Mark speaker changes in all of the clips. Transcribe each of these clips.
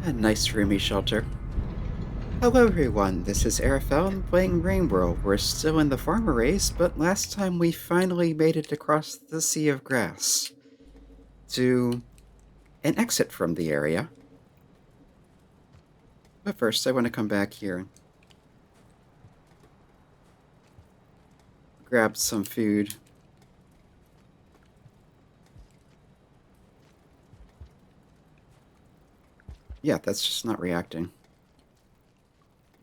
Speaker 1: A nice roomy shelter. Hello everyone, this is Arafel playing Rainbow. We're still in the farmer race, but last time we finally made it across the sea of grass to an exit from the area. But first I want to come back here and grab some food. Yeah, that's just not reacting.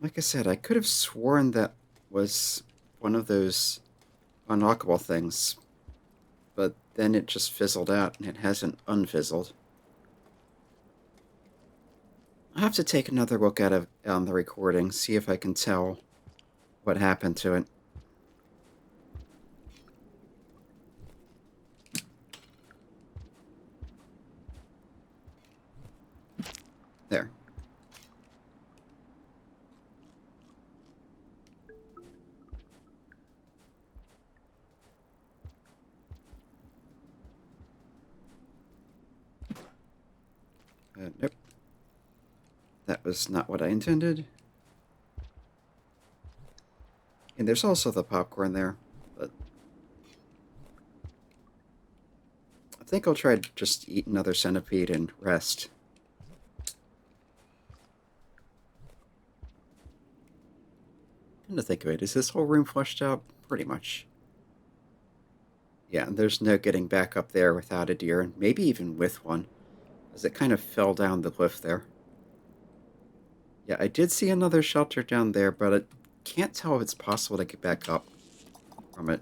Speaker 1: Like I said, I could have sworn that was one of those unlockable things, but then it just fizzled out and it hasn't unfizzled. I'll have to take another look at it on the recording, see if I can tell what happened to it. There. Nope. That was not what I intended. And there's also the popcorn there, but I think I'll try to just eat another centipede and rest. Come to think of it, is this whole room flushed out? Pretty much. Yeah, there's no getting back up there without a deer, and maybe even with one, as it kind of fell down the cliff there. Yeah, I did see another shelter down there, but I can't tell if it's possible to get back up from it.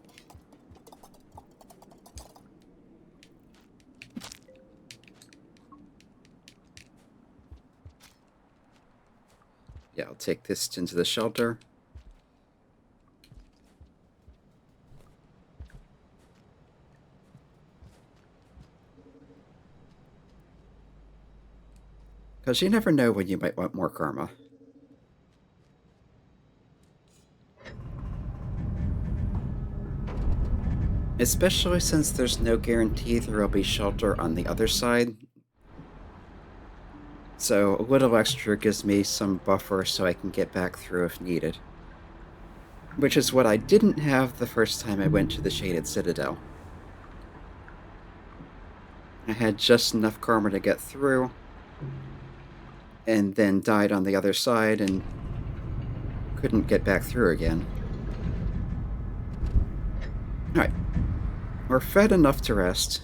Speaker 1: Yeah, I'll take this into the shelter. Because you never know when you might want more karma. Especially since there's no guarantee there will be shelter on the other side. So a little extra gives me some buffer so I can get back through if needed. Which is what I didn't have the first time I went to the Shaded Citadel. I had just enough karma to get through, and then died on the other side and couldn't get back through again. Alright. We're fed enough to rest.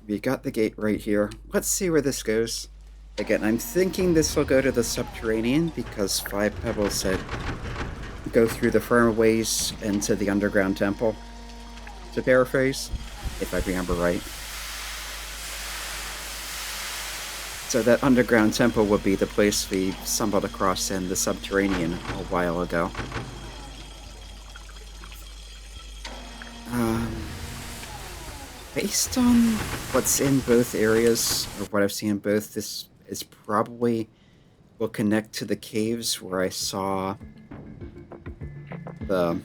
Speaker 1: We got the gate right here. Let's see where this goes. Again, I'm thinking this will go to the subterranean because 5 Pebbles said go through the firmways into the underground temple. To paraphrase, if I remember right. So that underground temple would be the place we stumbled across in the subterranean a while ago. Based on what's in both areas, or what I've seen in both, this is probably will connect to the caves where I saw the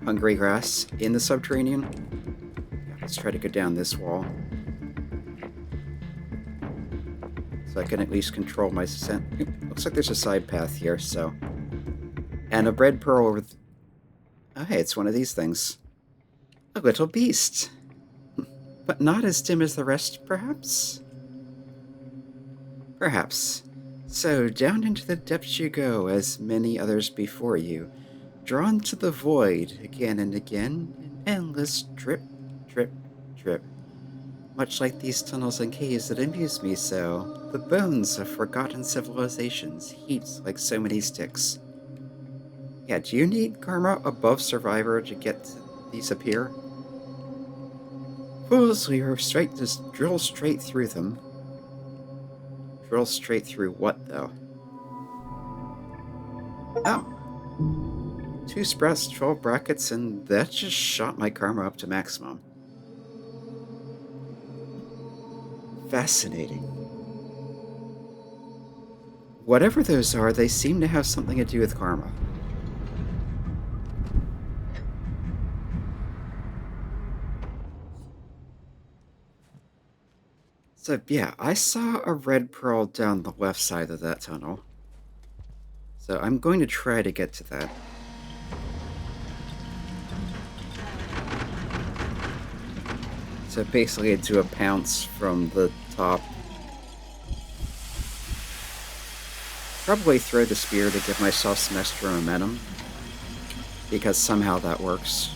Speaker 1: hungry grass in the subterranean. Yeah, let's try to go down this wall. So I can at least control my descent. Looks like there's a side path here, so... And a bread pearl over... Oh, hey, it's one of these things. A little beast. But not as dim as the rest, perhaps? Perhaps. So, down into the depths you go, as many others before you, drawn to the void again and again, an endless drip, drip, drip. Much like these tunnels and caves that amuse me so, the bones of forgotten civilizations heaped like so many sticks. Yeah, do you need karma above survivor to get these up here? Fools, we are straight, just drill straight through them. Drill straight through what, though? Oh. 2 sprouts, 12 brackets, and that just shot my karma up to maximum. Fascinating. Whatever those are, they seem to have something to do with karma. So, yeah, I saw a red pearl down the left side of that tunnel. So I'm going to try to get to that. So basically do a pounce from the top. Probably throw the spear to give myself some extra momentum, because somehow that works.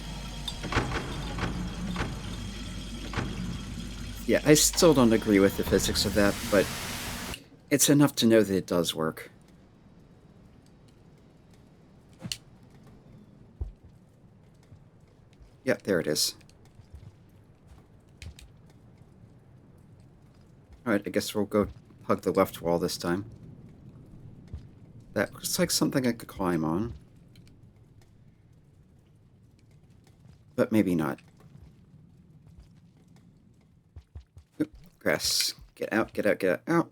Speaker 1: Yeah, I still don't agree with the physics of that, but it's enough to know that it does work. Yeah, there it is. Alright, I guess we'll go hug the left wall this time. That looks like something I could climb on. But maybe not. Oop, grass. Get out, get out, get out.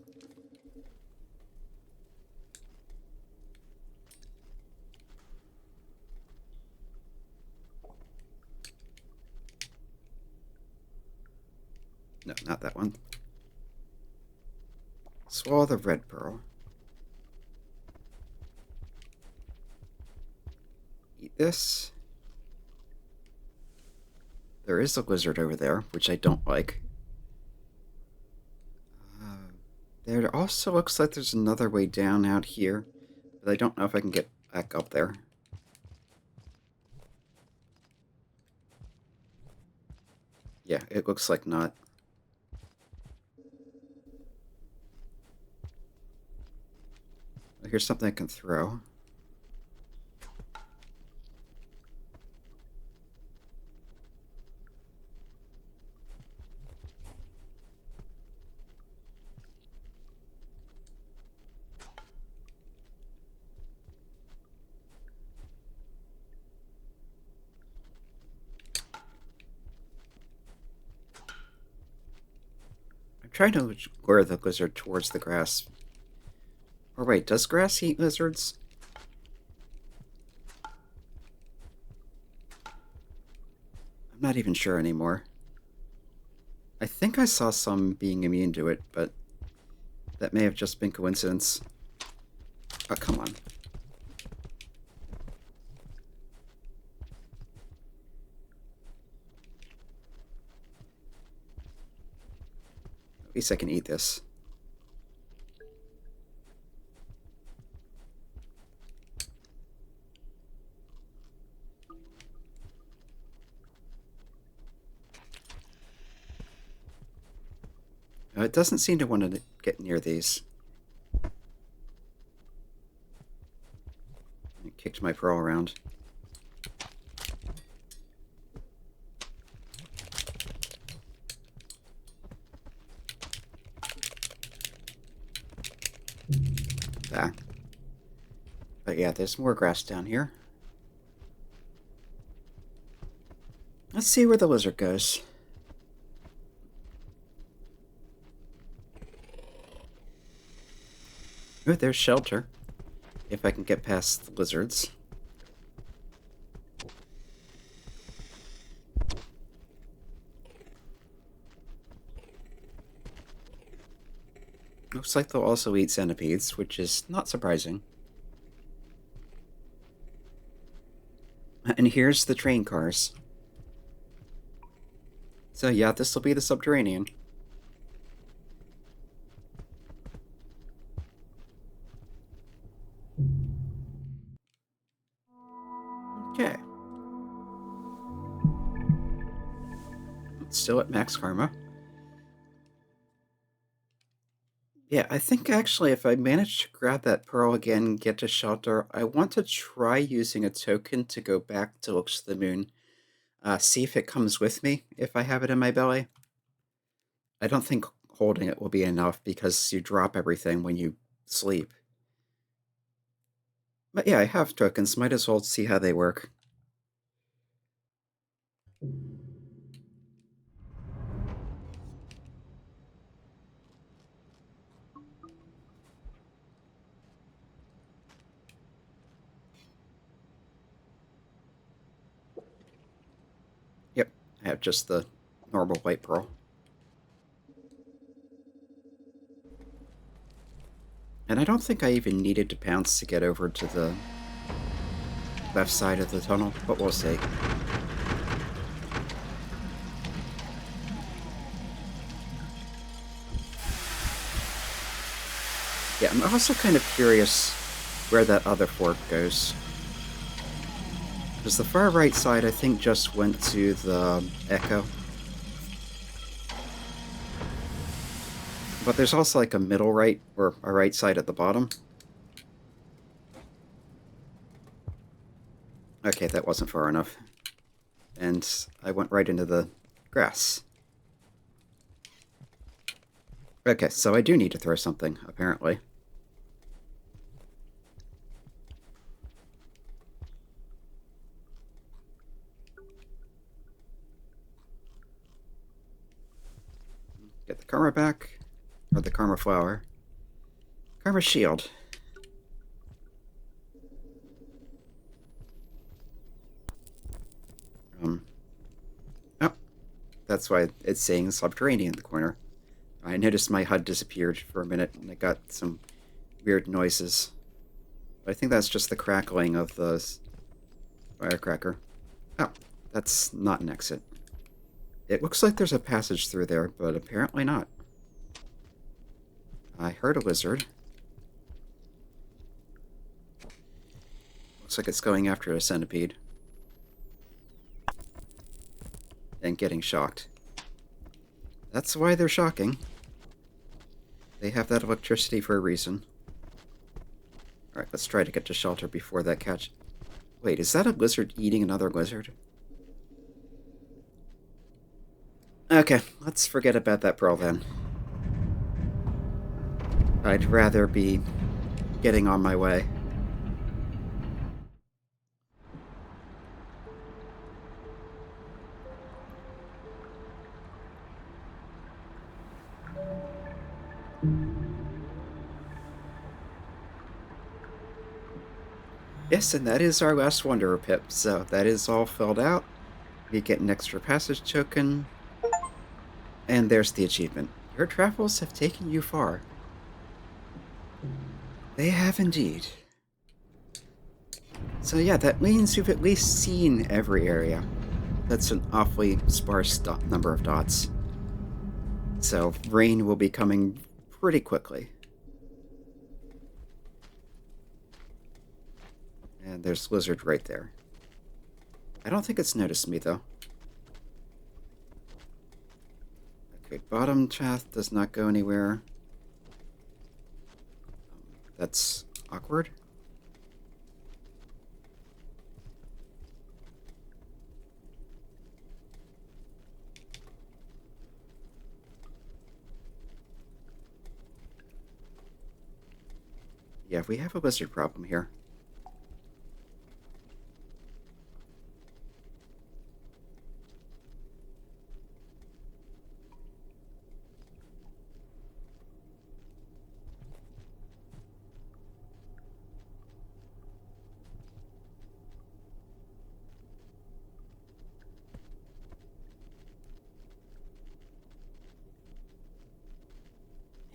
Speaker 1: No, not that one. Swallow the red pearl. Eat this. There is a lizard over there, which I don't like. There also looks like there's another way down out here, but I don't know if I can get back up there. Yeah, it looks like not. Here's something I can throw. I'm trying to lure the lizard towards the grass. Or wait, does grass eat lizards? I'm not even sure anymore. I think I saw some being immune to it, but that may have just been coincidence. Oh, come on. At least I can eat this. It doesn't seem to want to get near these. It kicked my pearl around. Ah. But yeah, there's more grass down here. Let's see where the lizard goes. Oh, there's shelter. If I can get past the lizards. Looks like they'll also eat centipedes, which is not surprising. And here's the train cars. So yeah, this will be the subterranean. Okay. Still at max karma. Yeah, I think actually if I manage to grab that pearl again and get to shelter, I want to try using a token to go back to Looks to the Moon. See if it comes with me if I have it in my belly. I don't think holding it will be enough because you drop everything when you sleep. But yeah, I have tokens. Might as well see how they work. Yep, I have just the normal white pearl. And I don't think I even needed to pounce to get over to the left side of the tunnel, but we'll see. Yeah, I'm also kind of curious where that other fork goes. Because the far right side, I think, just went to the Echo. But there's also like a middle right, or a right side at the bottom. Okay, that wasn't far enough. And I went right into the grass. Okay, so I do need to throw something, apparently. Get the karma back, or the karma flower. Karma shield. Oh, that's why it's saying subterranean in the corner. I noticed my HUD disappeared for a minute, and I got some weird noises. But I think that's just the crackling of the firecracker. Oh, that's not an exit. It looks like there's a passage through there, but apparently not. I heard a lizard. Looks like it's going after a centipede. And getting shocked. That's why they're shocking. They have that electricity for a reason. Alright, let's try to get to shelter before that catch. Wait, is that a lizard eating another lizard? Okay, let's forget about that pearl then. I'd rather be getting on my way. Yes, and that is our last Wanderer Pip, so that is all filled out. We get an extra passage token. And there's the achievement. Your travels have taken you far. They have indeed. So yeah, that means you've at least seen every area. That's an awfully sparse number of dots. So rain will be coming pretty quickly. And there's lizard right there. I don't think it's noticed me though. Okay, bottom path does not go anywhere. That's awkward. Yeah, we have a lizard problem here.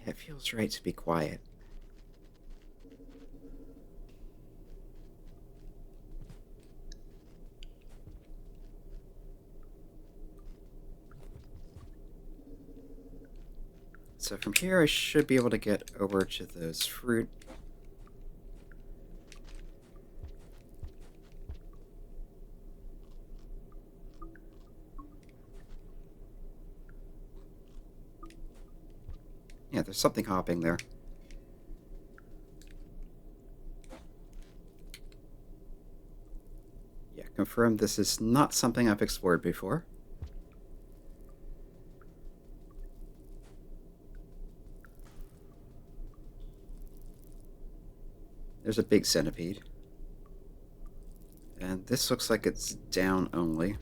Speaker 1: It feels right to be quiet. So from here I should be able to get over to those fruit. Yeah, there's something hopping there. Yeah, confirm this is not something I've explored before. There's a big centipede. And this looks like it's down only.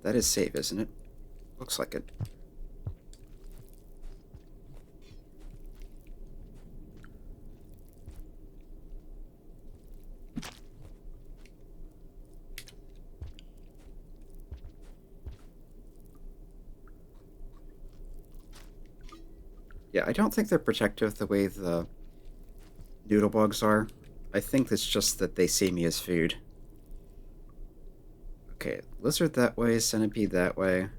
Speaker 1: That is safe, isn't it? Looks like it. Yeah, I don't think they're protective the way the noodle bugs are. I think it's just that they see me as food. Okay, lizard that way, centipede that way.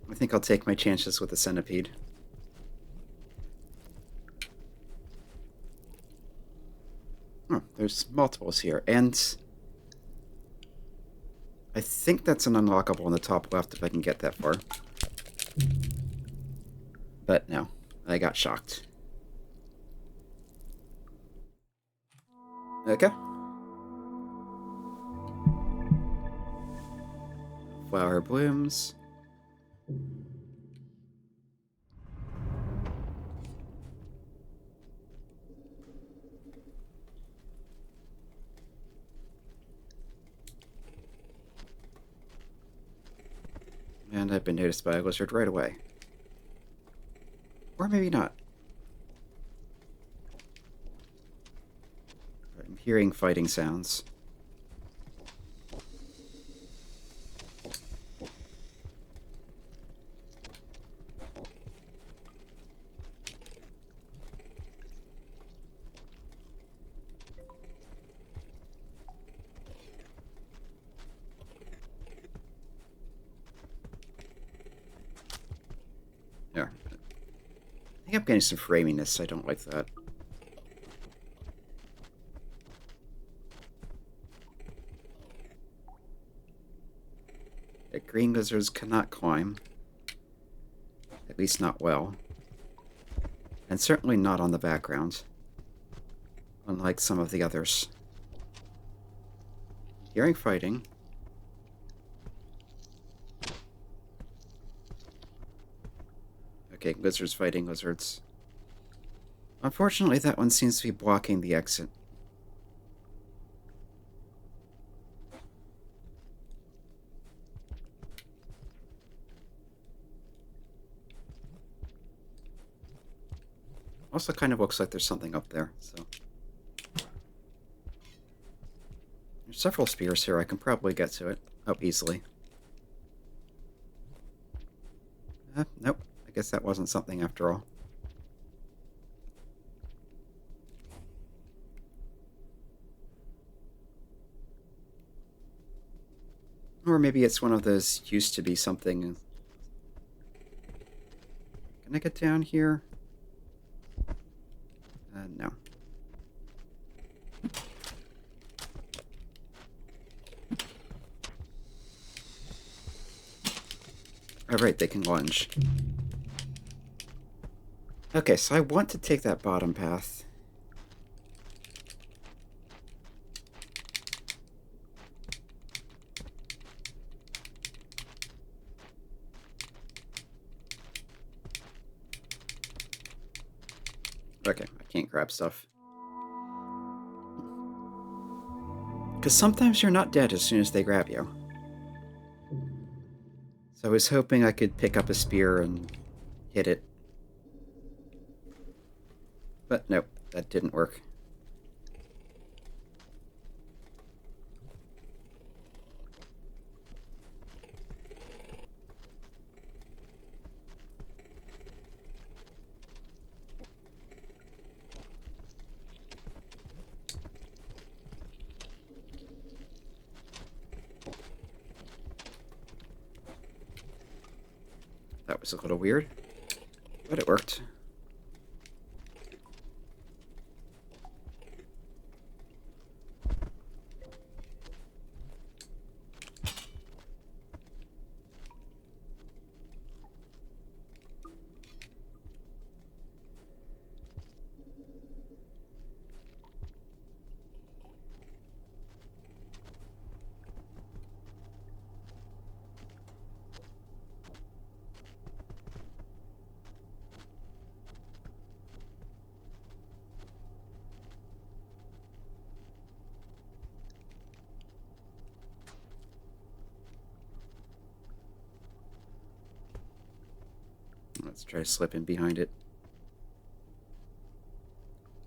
Speaker 1: I think I'll take my chances with the centipede. Oh, there's multiples here, and I think that's an unlockable in the top left if I can get that far. But no, I got shocked. Okay. Flower blooms. And I've been noticed by a lizard right away. Or maybe not. I'm hearing fighting sounds. Yeah. I think I'm getting some framiness. I don't like that. Yeah, green lizards cannot climb. At least not well. And certainly not on the background. Unlike some of the others. Hearing fighting. Okay, lizards fighting lizards. Unfortunately, that one seems to be blocking the exit. Also kind of looks like there's something up there, so... There's several spears here. I can probably get to it up easily. Nope. I guess that wasn't something after all. Or maybe it's one of those used to be something. Can I get down here? No. Alright, they can lunge. Okay, so I want to take that bottom path. Okay, I can't grab stuff. Because sometimes you're not dead as soon as they grab you. So I was hoping I could pick up a spear and hit it. But nope, that didn't work. That was a little weird, but it worked. Let's try to slip in behind it.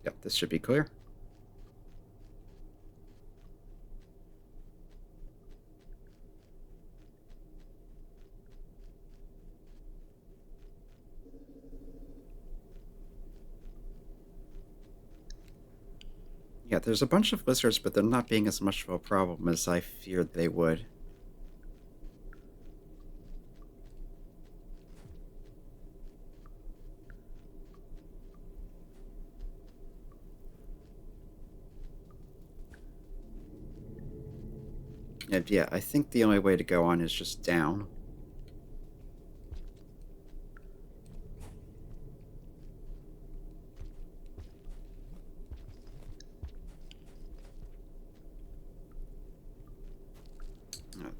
Speaker 1: Yep, this should be clear. Yeah, there's a bunch of lizards, but they're not being as much of a problem as I feared they would. And yeah, I think the only way to go on is just down.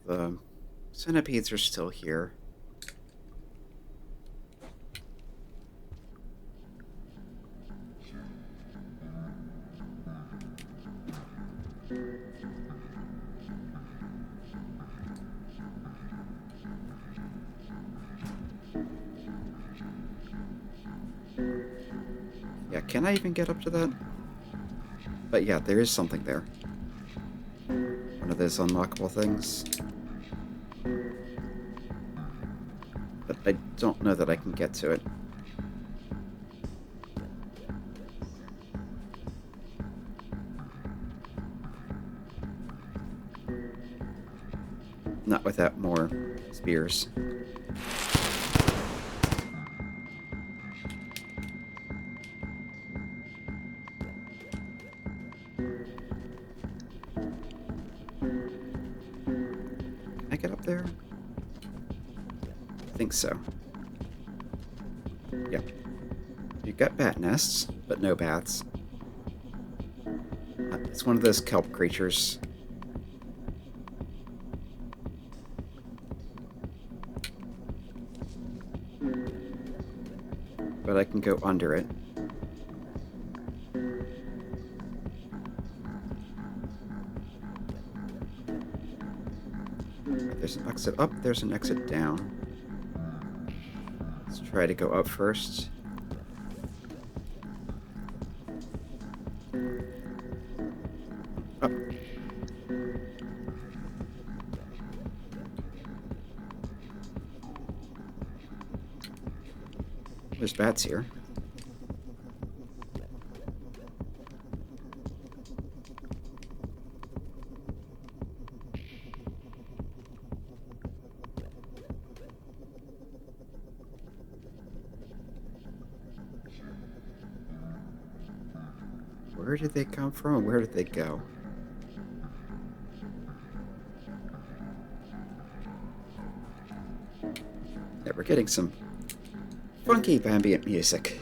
Speaker 1: The centipedes are still here. Yeah, can I even get up to that? But yeah, there is something there. One of those unlockable things. But I don't know that I can get to it. Not without more spears. Can I get up there? I think so. Yep. You've got bat nests, but no bats. It's one of those kelp creatures. But I can go under it. There's an exit up, there's an exit down. Let's try to go up first. Up. There's bats here. Where did they come from? Where did they go? Yeah, we're getting some funky ambient music.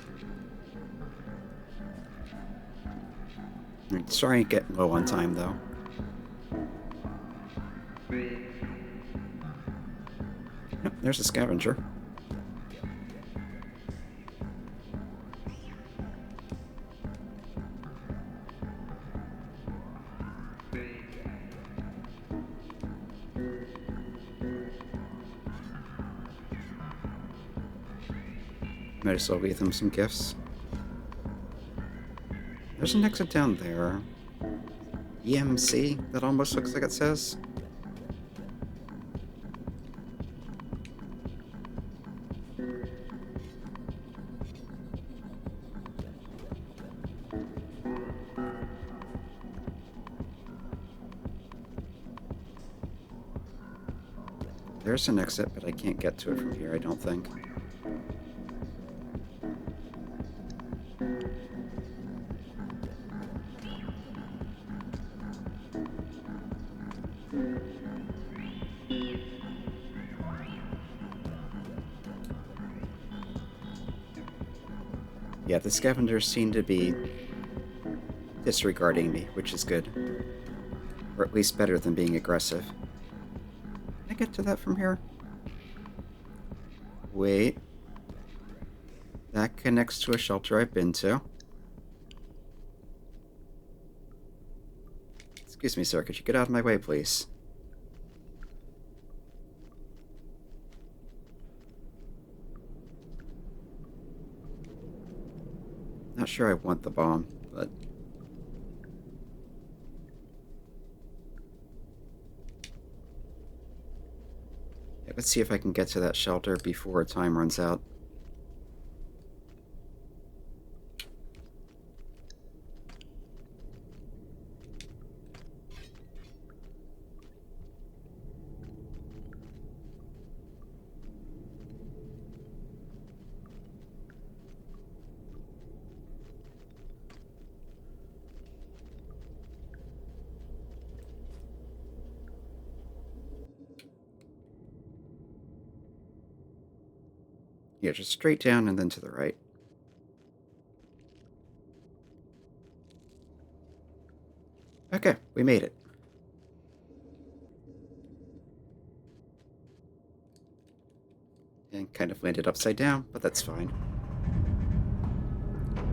Speaker 1: I'm sorry, getting low on time though. Yep, there's a scavenger. Might as well leave them some gifts. There's an exit down there. EMC, that almost looks like it says. There's an exit, but I can't get to it from here, I don't think. Yeah, the scavengers seem to be disregarding me, which is good. Or at least better than being aggressive. Can I get to that from here? Wait. That connects to a shelter I've been to. Excuse me, sir. Could you get out of my way, please? Not sure I want the bomb, but... yeah, let's see if I can get to that shelter before time runs out. Yeah, just straight down and then to the right. Okay, we made it. And kind of landed upside down, but that's fine.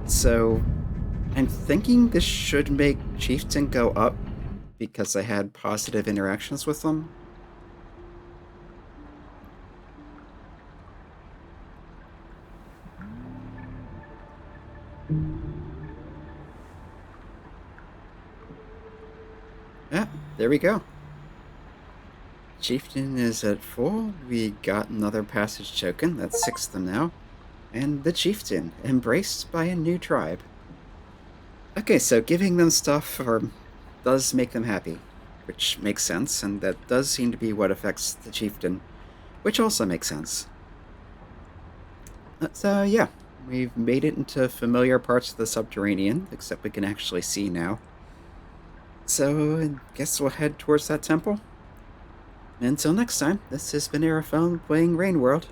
Speaker 1: So, I'm thinking this should make Chieftain go up because I had positive interactions with them. Yeah, there we go. Chieftain is at full. We got another passage token. That's 6 of them now. And the Chieftain, embraced by a new tribe. Okay, so giving them stuff does make them happy, which makes sense, and that does seem to be what affects the Chieftain, which also makes sense. So yeah, we've made it into familiar parts of the subterranean, except we can actually see now. So I guess we'll head towards that temple. Until next time, this has been Aerophone playing Rain World.